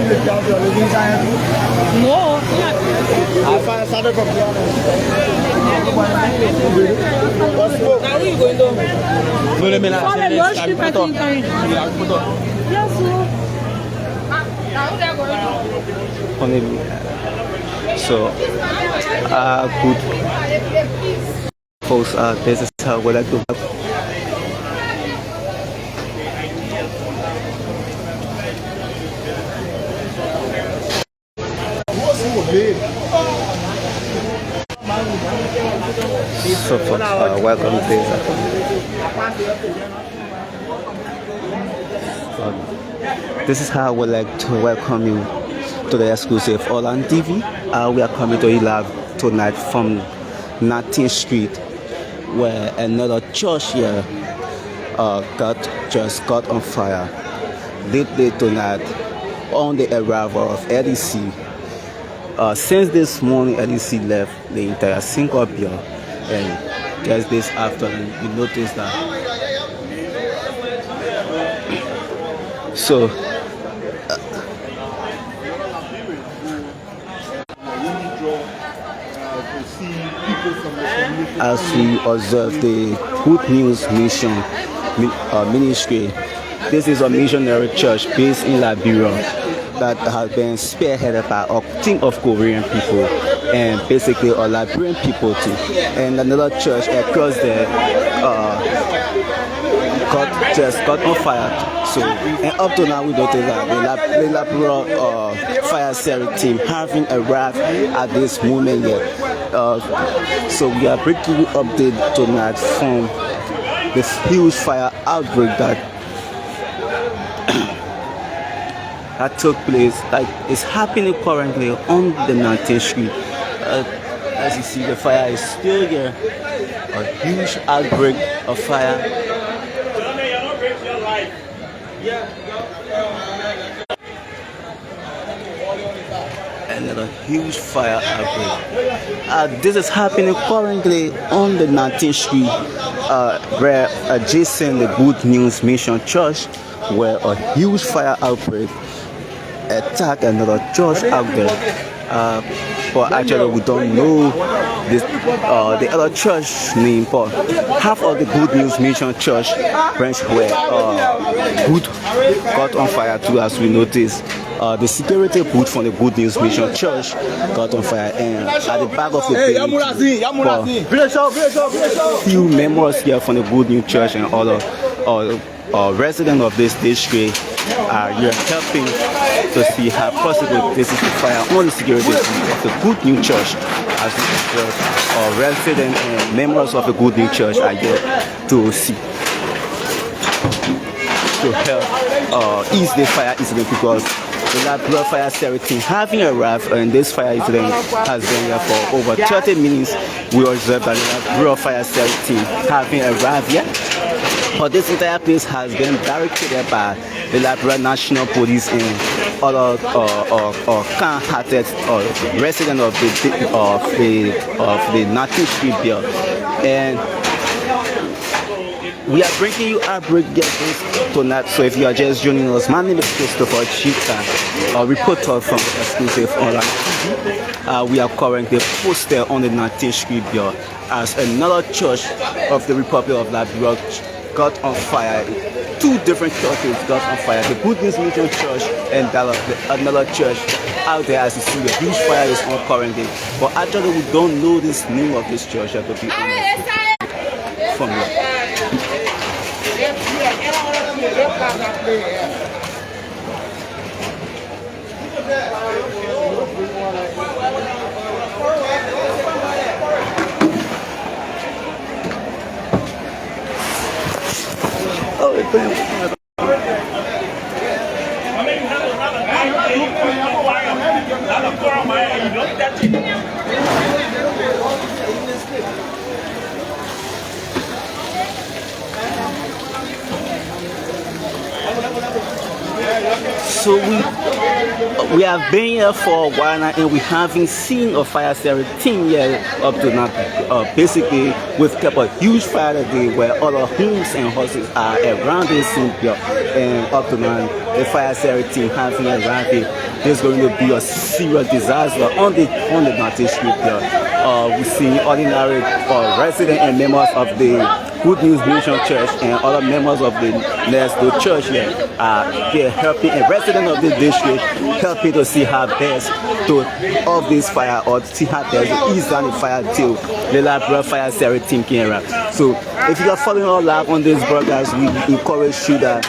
No. I find started from the other. Now we going to. No, let me not. Sorry, no strip I think. Yes, so. Good folks, this is how we like to so folks, welcome to this is how we like to welcome you to the exclusive All-On TV. We are coming to you live tonight from 19th Street, where another church here just got on fire. Late tonight on the arrival of LDC. Since this morning, LDC left the entire sync up here, and just this afternoon, you notice that. So. As we observe the Good News Mission Ministry, this is a missionary church based in Liberia that has been spearheaded by a team of Korean people and basically a Liberian people too. And another church across there just got on fire. So, and up to now we don't think that the Liberia fire service team having arrived at this moment yet. So we are bringing you update tonight from this huge fire outbreak that that took place, like it's happening currently on the 19th Street. As you see, the fire is still here. A huge outbreak of fire. Another huge fire outbreak. This is happening currently on the 19th Street, where adjacent the Good News Mission Church, where a huge fire outbreak attacked another church out there. But actually we don't know this, the other church name, but half of the Good News Mission Church branch where good got on fire too, as we noticed. The security booth from the Good News Mission Church got on fire, and at the back of the building, few members here from the Good News Church and other residents of this district are here helping to see how possible this is the fire on the security booth of the Good News Church. As residents and members of the Good News Church are here to see, to help ease the fire incident, because the Liberia fire service team having arrived, and this fire incident has been here for over 30 minutes. We observed that the Liberia fire service team having arrived here. But this entire place has been barricaded by the Liberia National Police and other kind-hearted residents of the 19th Street here. And we are bringing you outbreak guests tonight. So if you are just joining us, my name is Christopher Chika, a reporter from the exclusive All-On TV. We are currently posted on the 19th Street here as another church of the Republic of Liberia got on fire. Two different churches got on fire. The Good News Mission Church and another church out there. As you see, the huge fire is on currently. But actually, we don't know this name of this church, to be honest. From here. Oh, it's So we have been here for a while now, and we haven't seen a fire service team yet up to now. Basically, we've kept a huge fire today where all our homes and houses are around this scene here, and up to now, the fire service team hasn't arrived. There's going to be a serious disaster on the Martin Street here. We've seen ordinary residents and members of the Good News Mission Church and other members of the next door church here are helping a resident of the district, helping to see how best to off this fire or see how best to ease down the fire till the Library Fire Service team can arrive. So if you are following our live on this broadcast, we encourage you that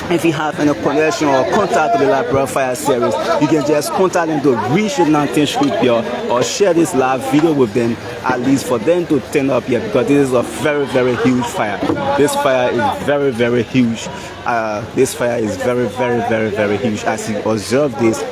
if you have any connection or contact with the Library Fire Service, you can just contact them to reach the 19th Street here or share this live video with them, at least for them to turn up here, because this is a very, very huge fire. This fire is very, very huge. This fire is very, very, very, very huge. As you observe this,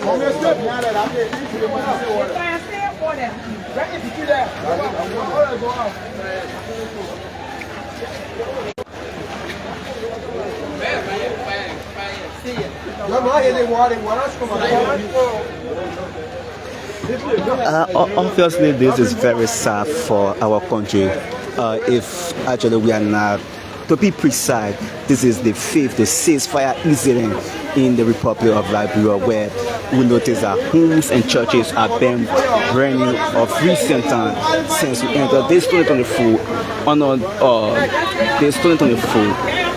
obviously this is very sad for our country. If actually we are not, to be precise, this is the sixth fire incident in the Republic of Liberia, where we notice that homes and churches have been burning of recent time since we entered this 2024 this 2024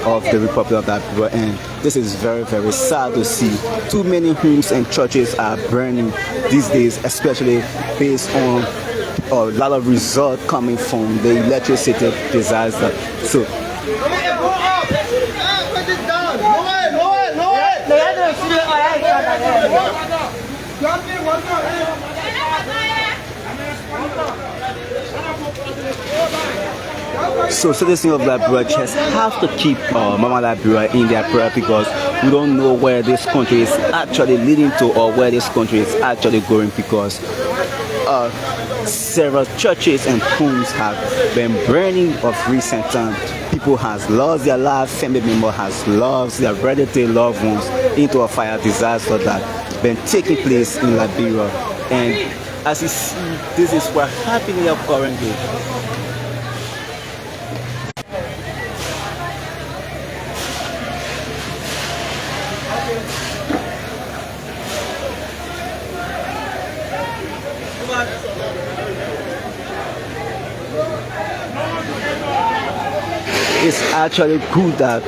of the Republic of Liberia, and this is very, very sad to see. Too many homes and churches are burning these days, especially based on a lot of result coming from the electricity disaster. So citizens of Liberia just have to keep Mama Liberia in their prayer, because we don't know where this country is actually leading to or where this country is actually going, because several churches and homes have been burning of recent time. People has lost their life, family member has lost their relative loved ones into a fire disaster that been taking place in Liberia. And as you see, this is what's happening here currently. It's actually good that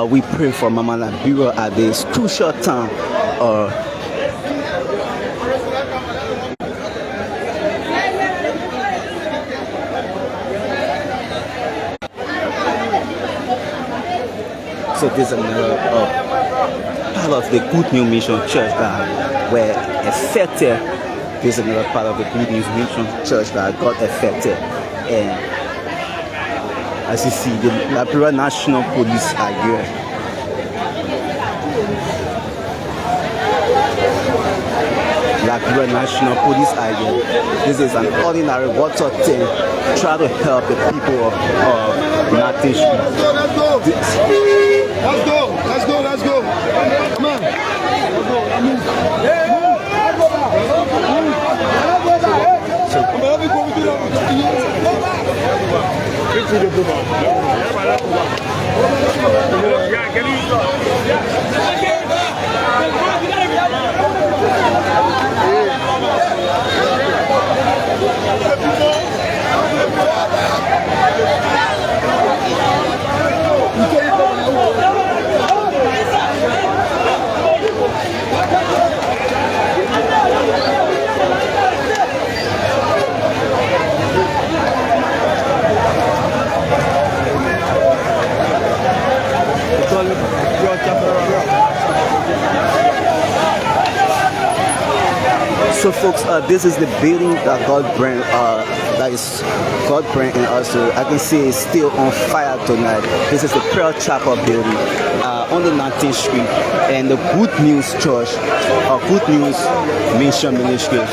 we pray for Mama Liberia at this crucial time. So this is another part of the Good News Mission Church that were affected. This is another part of the Good News Mission Church that got affected. And as you see, the Liberia National Police are here. Liberia National Police are here. This is an ordinary water tank trying to help the people of Natish. Let's go. Come on. So folks, this is the building that God bring, and also I can see it's still on fire tonight. This is the Prayer Chapel building on the 19th Street, and the Good News Church, Good News Mission Ministry.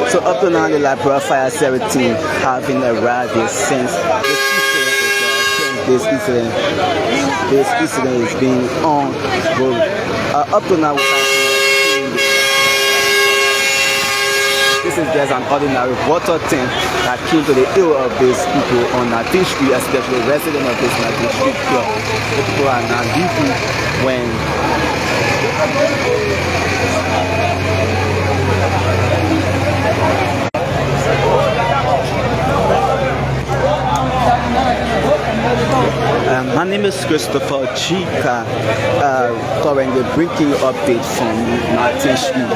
So up to now, the Library Fire Service team having arrived here since the this incident is being ongoing. Up to now, this is just an ordinary water tank that came to the ill of these people on 19th Street, especially residents of this 19th Street block. The people are now leaving when my name is Christopher Chika, currently bringing you update from 19th Street,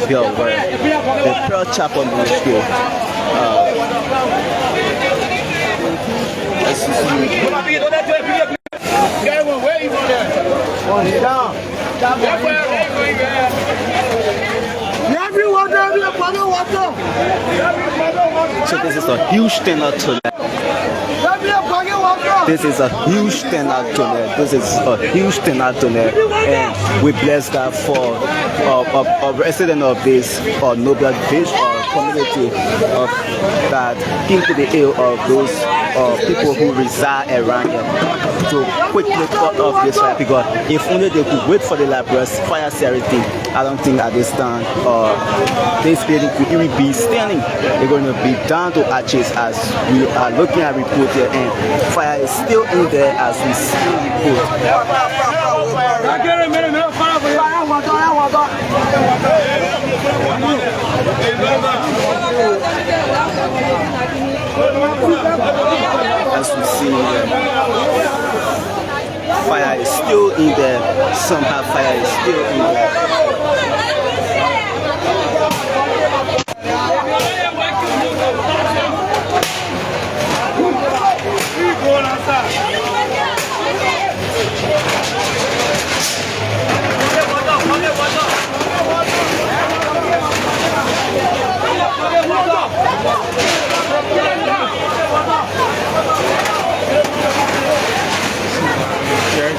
here where the Pearl Chapel Ministry. So this is a huge standard to that. This is a huge standard to that. This is a huge standard to that. And we bless God for a resident of this noble village community that came to the aid of those people who reside around here to quickly cut off this fire, because if only they could wait for the Liberia's fire safety, I don't think at this time this building could even be standing. They're going to be down to ashes as we are looking at report here, and fire is still in there as we see report. As we see fire is still in there. Somehow fire is still in there.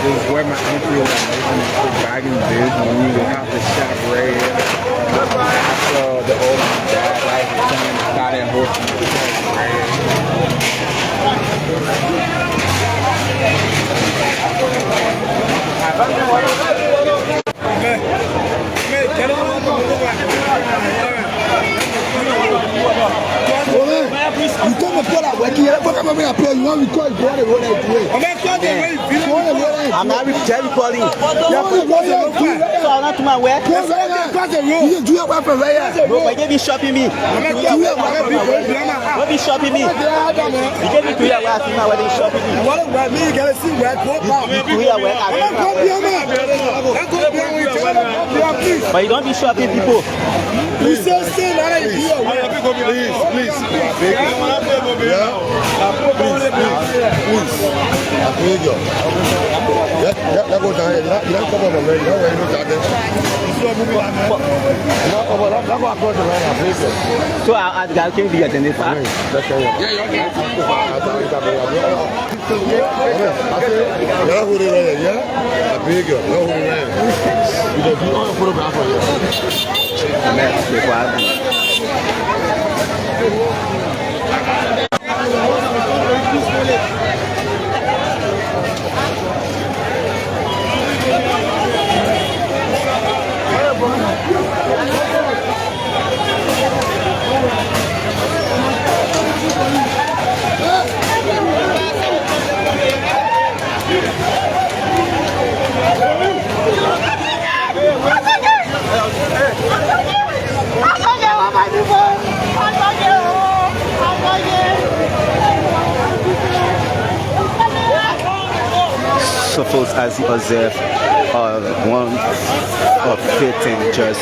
This is where my entry was back in the days when we would have the shop right here. So the old dad like started and hosting the shop right You come and call work here. What am I going to play? You want to call? You want to roll it? I'm not Jerry calling. So I'm not to my work. You do your work for where? No, but you be shopping me. What be shopping me? You gave me 3 hours to my wedding shopping me. What about me? You got to see where I You 3 hours. But you don't be shopping people. You say please. So I can be attended. So folks, as you observe, one of faith in just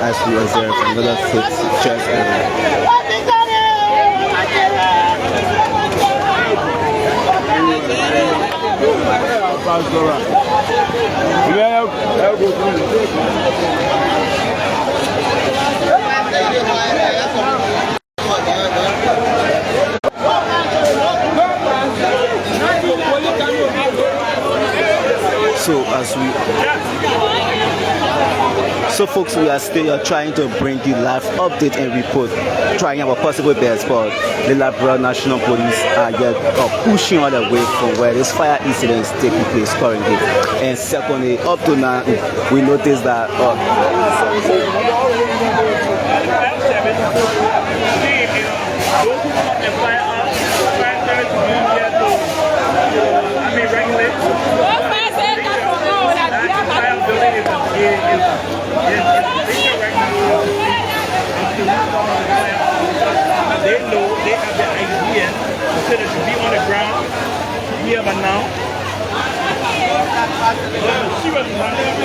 as we observe another faith just So folks, we are still trying to bring you live update and report, trying our possible best, but the Liberia National Police are yet pushing all the way from where this fire incident is taking place currently. And secondly, up to now, we noticed that they know, they have the idea that it should be on the ground here but now. She was running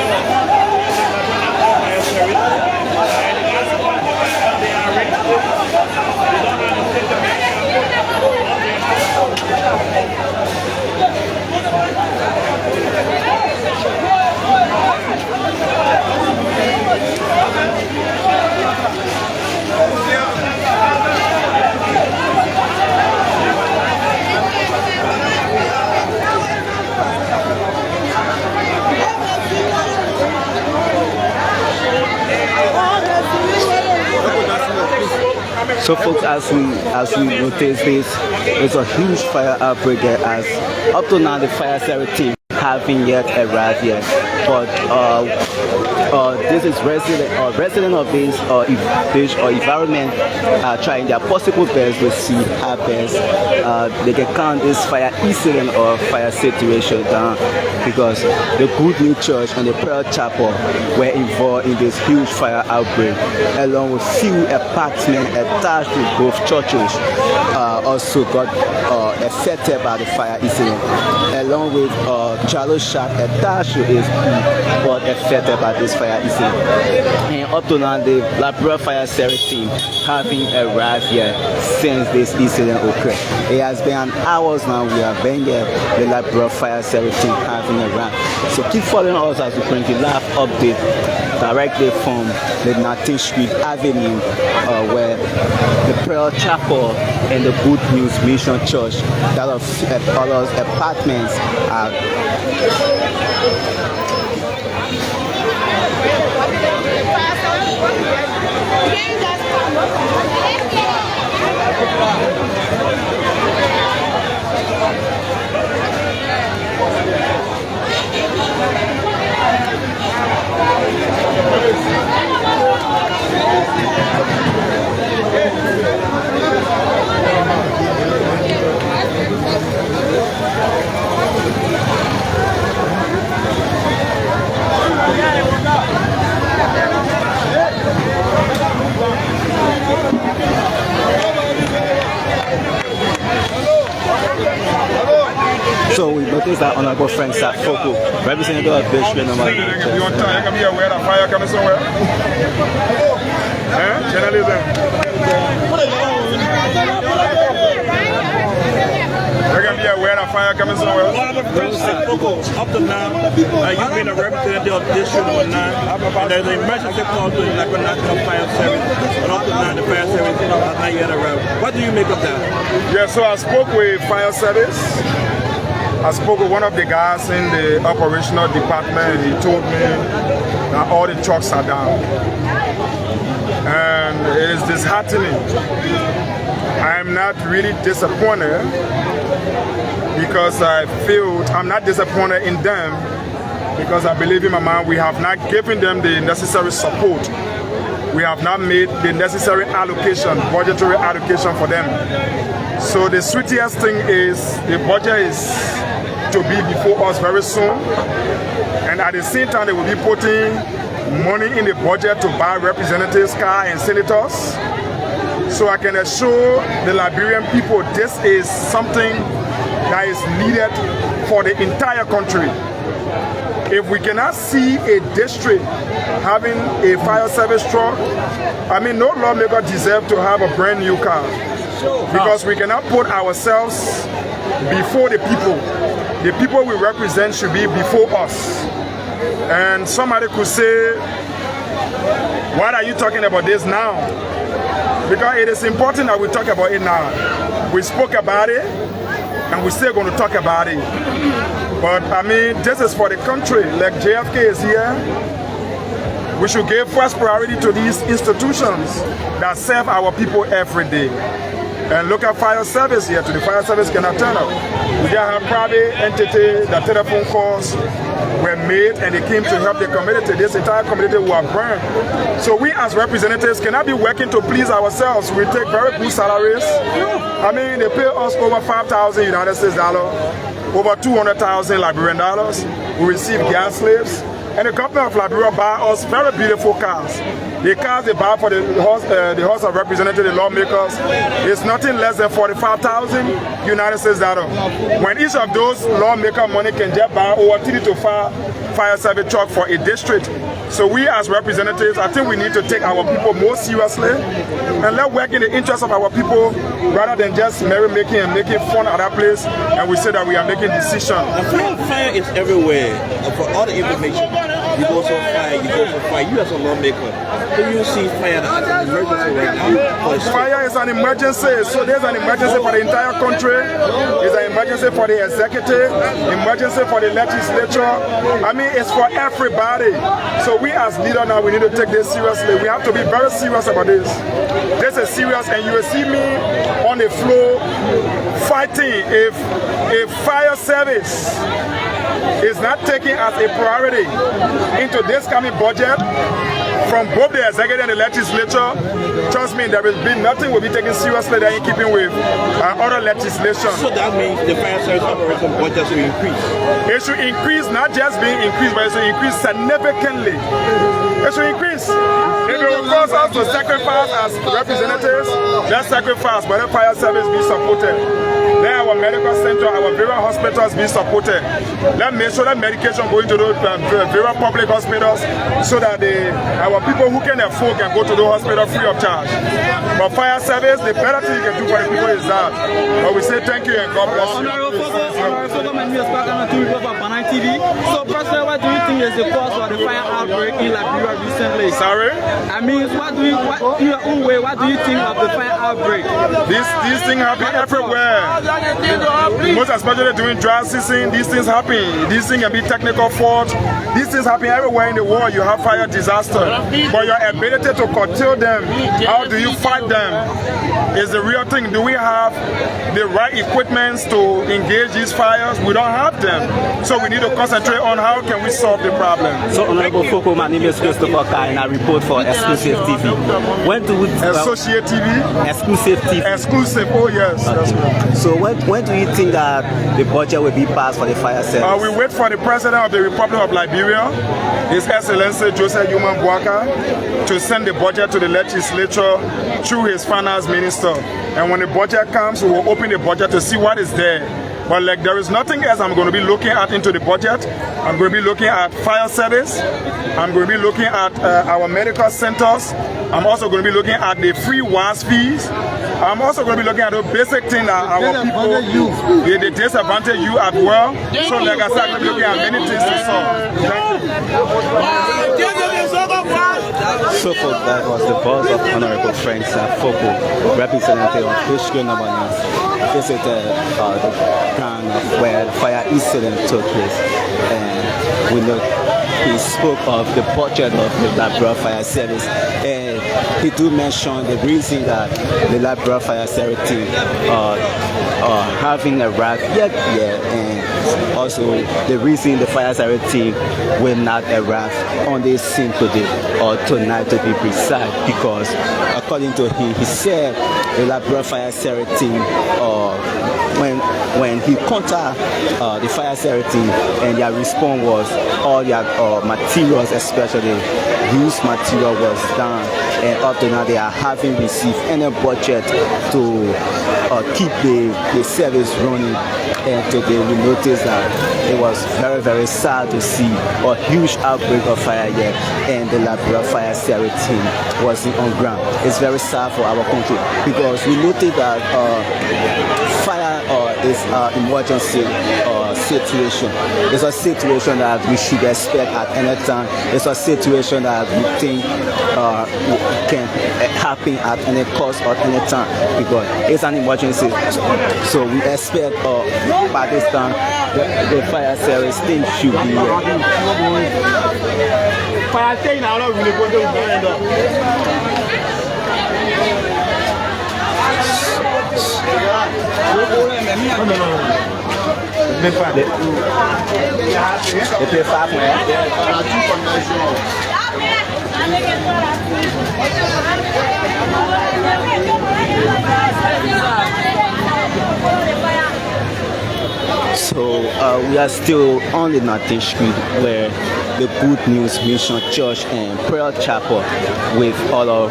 they are ready to they don't understand the so folks, as we notice this, it's a huge fire outbreak as up to now the fire service team haven't yet arrived yet, but this is resident of this environment trying their possible best to see how best they can calm this fire incident or fire situation down, because the Good News Church and the Prayer Chapel were involved in this huge fire outbreak, along with few apartments attached to both churches also got affected by the fire incident, along with Jalo Shack attached to his got affected by this fire incident. And up to now, the Liberia Fire Service team having arrived here since this incident occurred. It has been hours now we have been here, the Liberia Fire Service team having arrived. So keep following us as we bring you live update directly from the 19th Street Avenue where the Prayer Chapel and the Good News Mission Church, that of all apartments are. So we noticed that honorable friend Sat Foko, representative of Bishop Normal. You want to be aware that fire coming somewhere? Journalism. You can be aware that fire coming somewhere. Honorable Friend Sat Foko, up to now, you've been a representative of District 9, and there's an emergency call to the Liberia National Fire Service, and up to now the fire service has not yet arrived. What do you make of that? Yeah, so I spoke with fire service. I spoke with one of the guys in the operational department. He told me that all the trucks are down. And it is disheartening. I am not really disappointed because I feel I'm not disappointed in them, because I believe in my mind we have not given them the necessary support. We have not made the necessary allocation, budgetary allocation for them. So the sweetest thing is the budget is to be before us very soon, and at the same time they will be putting money in the budget to buy representatives' car and senators. So I can assure the Liberian people this is something that is needed for the entire country. If we cannot see a district having a fire service truck, I mean, no lawmaker deserves to have a brand new car, because we cannot put ourselves before the people. The people we represent should be before us. And somebody could say, why are you talking about this now? Because it is important that we talk about it now. We spoke about it, and we're still going to talk about it. But I mean, this is for the country. Like JFK is here, we should give first priority to these institutions that serve our people every day. And look at fire service here. The fire service cannot turn up. We have private entity, the telephone calls were made and they came to help the community. This entire community was burned. So we as representatives cannot be working to please ourselves. We take very good salaries. I mean, they pay us over 5,000 United States dollars, over 200,000 Liberian dollars. We receive gas slaves. And the company of Liberia buy us very beautiful cars. The cars they buy for the House of Representatives, the lawmakers, is nothing less than 45,000 United States dollars. When each of those lawmaker money can just buy over 3 to 5 fire service truck for a district. So we as representatives, I think we need to take our people more seriously and let work in the interest of our people rather than just merrymaking and making fun at that place and we say that we are making decisions. Fire is everywhere. For all the information, you go so fire, you go so fire. You as a lawmaker, do you see fire as an emergency right now? Fire is an emergency. So there's an emergency for the entire country. It's an emergency for the executive, emergency for the legislature. I mean, it's for everybody. So we as leaders now, we need to take this seriously. We have to be very serious about this. This is serious, and you will see me on the floor fighting if fire service is not taken as a priority into this coming budget from both the executive and the legislature. Trust me, there will be nothing will be taken seriously that in keeping with other legislation. So that means the fire service operation budget should increase. It should increase, not just being increased, but it should increase significantly. It should increase. If it will cause us to sacrifice as representatives, let's sacrifice, but the fire service be supported. Let our medical center, our various hospitals be supported. Let's make sure that medication go into those various public hospitals so that our people who can afford can go to the hospital free of charge. But fire service, the better thing you can do for the people is that. But we say thank you and God bless you. So, President, what do you think is the cause of the fire outbreak in Liberia recently? Sorry? I mean, in your own way, what do you think of the fire outbreak? These things happen everywhere. Most especially during dry season, these things happen. These things can be technical fault. These things happen everywhere in the world. You have fire disaster. But your ability to curtail them, how do you fight them, is the real thing. Do we have the right equipment to engage these fires? We don't have them. So we need to concentrate on how can we solve the problem. So, Honorable Foko, my name is Christopher Kai and I report for Exclusive TV. When do we... Associate TV? Exclusive TV. Exclusive, oh yes. That's right. So when do you think that the budget will be passed for the fire service? We wait for the President of the Republic of Liberia, His Excellency Joseph Yuman Boaka, to send the budget to the legislature through his finance minister. And when the budget comes, we will open the budget to see what is there. But like there is nothing else I'm going to be looking at into the budget. I'm going to be looking at fire service. I'm going to be looking at our medical centers. I'm also going to be looking at the free WAS fees. I'm also going to be looking at the basic thing that our people, they disadvantage you as well. So like I said, I'm going to be looking at many things to solve. Thank you. So folks, that was the voice of Honorable Frank Foko, representative of District No. 9, visited the ground of where the fire incident took place. And we know he spoke of the budget of the Liberia Fire Service, and he do mention the reason that the Liberia Fire Service team having a rough and also the reason the fire service team will not arrive on this scene today or tonight to be precise, because according to him, he said the Liberia Fire Service team when he contacted the fire service team, and their response was all their materials, especially used material, was down, and up to now they are having received any budget to keep the service running. And today we noticed that it was very, very sad to see a huge outbreak of fire here, and the Liberia Fire Service team wasn't on ground. It's very sad for our country, because we noticed that fire is an emergency situation. It's a situation that we should expect at any time. It's a situation that we think can happen at any cost or any time, because it's an emergency. So we expect by this time the fire service thing should be fire thing now, not really going to end up. They pay 5 man. So we are still on the Northern Street where the Good News Mission Church and Prayer Chapel with all of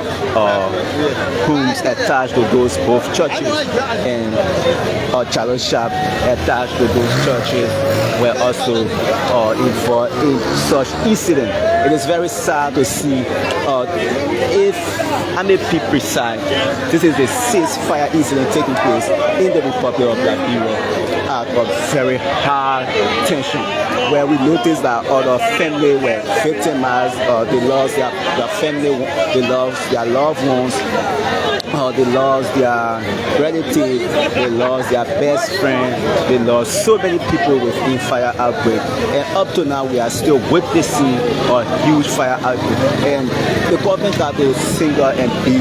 rooms attached to those both churches and a channel shop attached to those churches were also involved in such incident. It is very sad to see if I may be precise, this is the 6th fire incident taking place in the Republic of Liberia out of very high tension, where we noticed that other family were victimized, they lost their family, they lost their loved ones, they lost their relatives, they lost their best friend, they lost so many people within fire outbreak. And up to now, we are still witnessing a huge fire outbreak. And the government got to single and be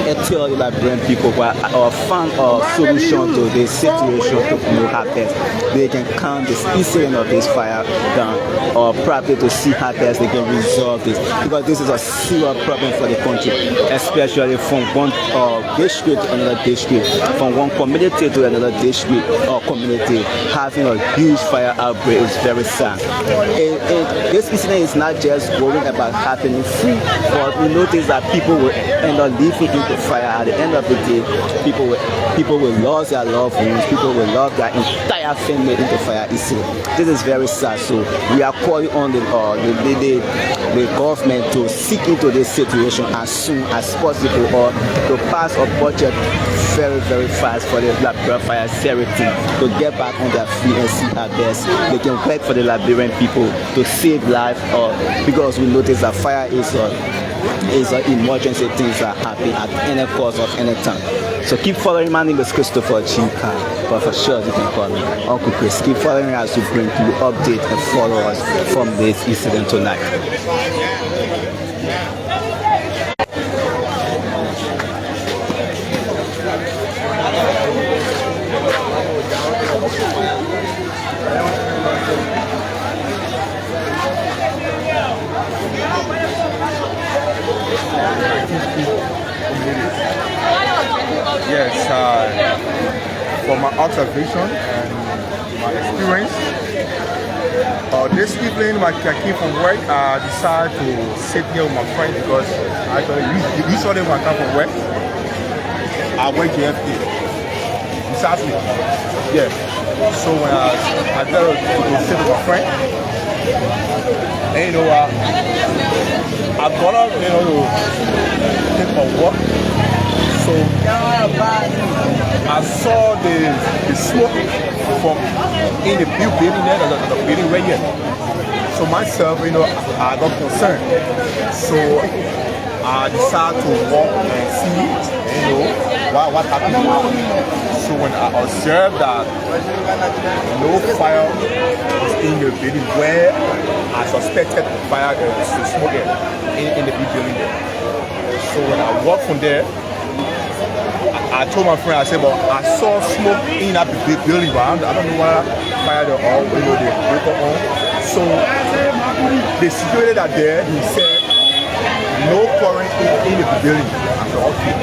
and tell the Liberian people or find a solution to this situation to how best they can calm this incident of this fire down, or probably to see how best they can resolve this, because this is a serious problem for the country, especially from one district to another district, from one community to another district or community. Having a huge fire outbreak is very sad. This incident is not just going about happening free, but we notice that people will end up living into fire. At the end of the day, people will lose their loved ones, people will lose their entire family into fire incident. This is very sad. So we are calling on the government to seek into this situation as soon as possible, or to pass a budget very, very fast for the Liberia fire service to get back on their feet and see how best they can work for the Liberian people to save life, because we notice that fire is an emergency things that happen at any cost of any time. So keep following. My name is Christopher Chika, but for sure you can call me Uncle Chris. Keep following as we bring you update and follow us from this incident tonight. Yes, from my observation and my experience, this evening when I came from work, I decided to sit here with my friend, because usually when I come from work, I went to FA. Precisely. Yeah. So when I decided to go sit with my friend, and I got up, to take a walk. So I saw the smoke from in the building there, the building right here. So myself, I got concerned. So I decided to walk and see, what happened. So when I observed that no fire was in the building where I suspected fire, the smoke in the building there. So when I walked from there, I told my friend, I said, but I saw smoke in that big building, but I don't know why fire they all, they broke up on. So the security that there, he said, no current in the building. I said, okay.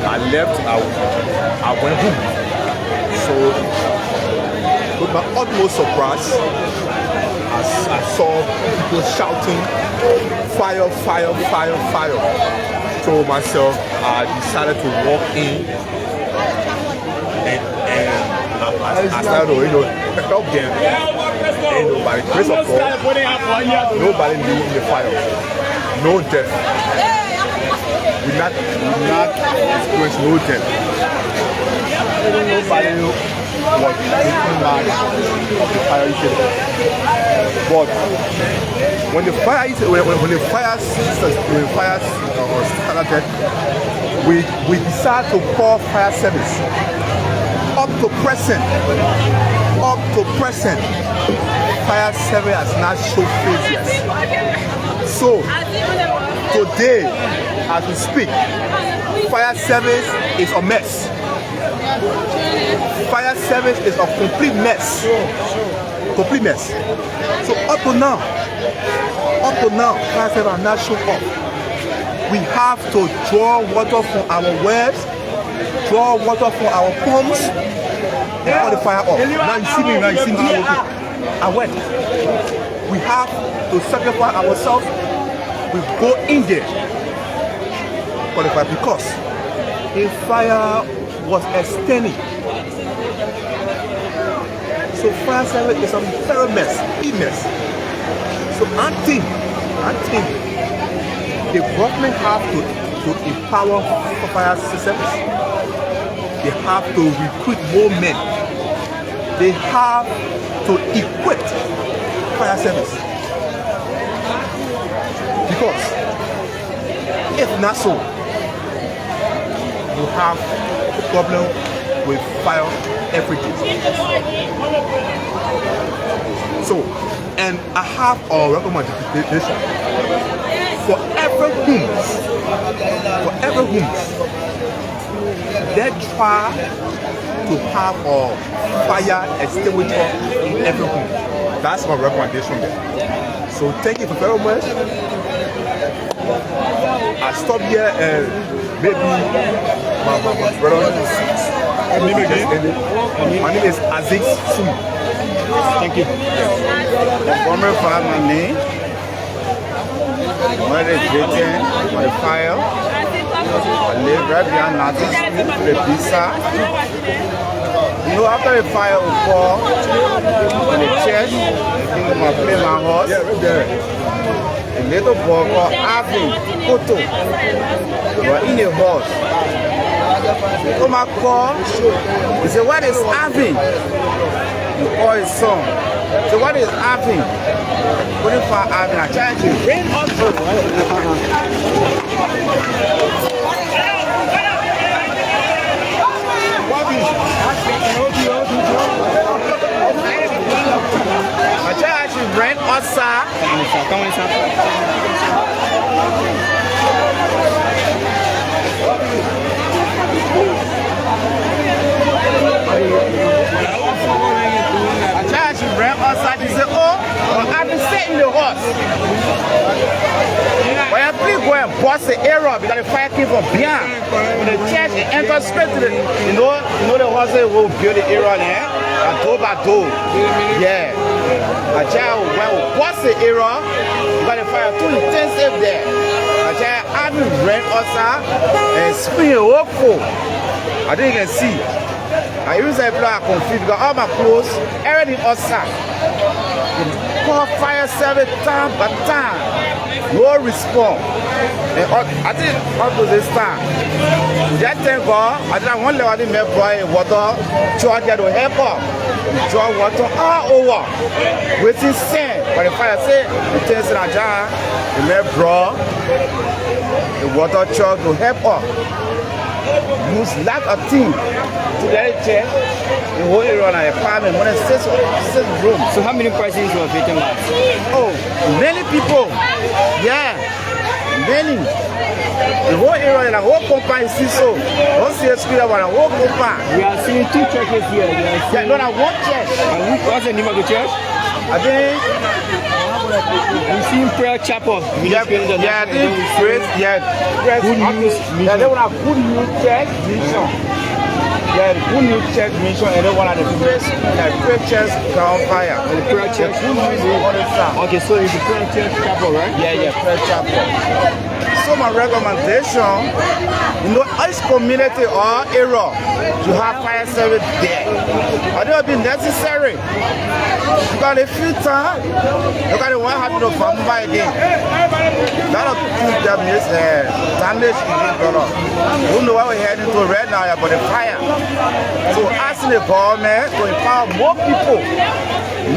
I left, I went home. So with my utmost surprise, I saw people shouting, fire, fire, fire, fire. Told myself, I decided to walk in and I started to help them. And by the grace of God, nobody lived in the fire. No death. We not experience no death. Nobody was victim of the fire incident. But when the fire started, we decided to call fire service. Up to present, fire service has not shown face yet. So today, as we speak, fire service is a mess. Fire service is a complete mess. Complete mess. So up to now, fire service has not shown up. We have to draw water from our wells, draw water from our pumps, and put the fire up. Now you see me I went. We have to sacrifice ourselves. We go in there, qualify, because a fire was extending. So fire service is a very mess, So I think the government have to empower fire service. They have to recruit more men. They have to equip fire service. Because if not so, you have a problem with fire every day. So, and I have a recommendation for every home, they try to have a fire extinguisher in every home. That's my recommendation there. So thank you very much. I stop here and maybe my brother. My name is Aziz Sumi. Thank you. The former farmer name, where is written on the file, I live right behind Natin Street, the pizza. You know, after the fire will fall in the church, I think I'm going to play my horse. Yeah, right there. A little boy called Avin Koto was in a horse. He come and call. He said, "What is Avin?" He called his son. He said, "What is Avin?" Couldn't find Avin. I tried to bring up I tried to rent outside. I tried to rent outside. He said, "Oh, I've been sitting in the horse." When I please go and bust the area because the fire came from behind. When the church entered straight to the, you know the horse will build the area there. Door by door. Yeah. I tell you, when we bust the area, because the fire too intensive there. I tell you, I've been rent outside and spin up full. I didn't even see. I even say people are confused because all my clothes, everything outside. Call fire service time by time. No response. And I think up to this time, just thank God, I didn't want to let me boy water, charge to help up. Draw water all over. Waiting sand. But the fire say, the things in a jar, the man brought the water truck to help up. Use lot of things to get it check. The whole area on the apartment, more than six rooms. So how many persons were victims? Oh, many people. Yeah, many. The whole area, the whole compound is so. Don't see a street about the whole compound. We are seeing two churches here. Yeah, no, one church. And what's the name of the church? I think we see prayer chapel. Yeah, I think praise, good news. Yeah, they want a good news church mission. Yeah, the good news church mission, and they want the praise church ground fire. And the prayer church. Okay, so it's the prayer church chapel, right? Yeah, prayer chapel. So my recommendation, you know, each community or area, you have fire service there. I think it will be necessary. Because a few times, look at the one having to farm by again. That will keep them damage again, brother. You know what we're heading to right now about the fire. So asking the government to empower more people,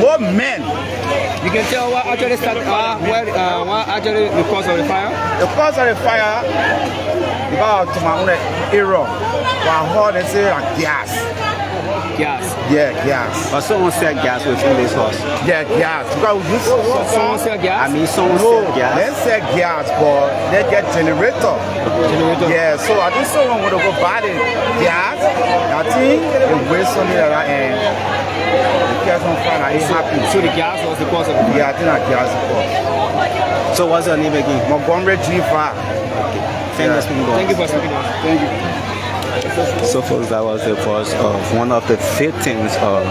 more men. You can tell what actually started, what actually the cause of the fire? The cause of the fire, because to my own era, one hard and say like gas. Gas. Yeah, gas. But someone sell gas within this house. Yeah, gas. Because this Someone sell gas? I mean, someone no, sell gas. let's say gas, but they get generator. Yeah, so I think someone would go buy the gas. I think they waste something like that and the gas on fire. I ain't happy. So the gas was the cause of it? Yeah, I think that gas is cost. So what's your name again? Montgomery G5. Thank you for speaking to us. Thank you. So folks, that was the voice of one of the victims of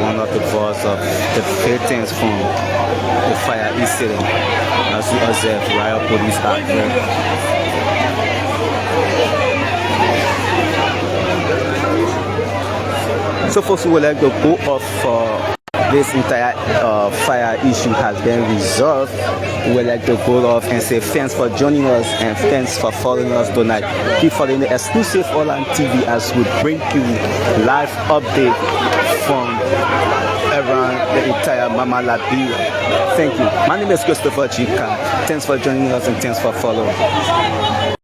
one of the voice of the victims from the fire incident as we observe riot police outbreak. So folks, we would like to go off this entire fire issue has been resolved. We would like to go off and say thanks for joining us and thanks for following us tonight. Keep following the exclusive Online TV as we bring you live update from around the entire Mama Liberia. Thank you. My name is Christopher Chika. Thanks for joining us and thanks for following.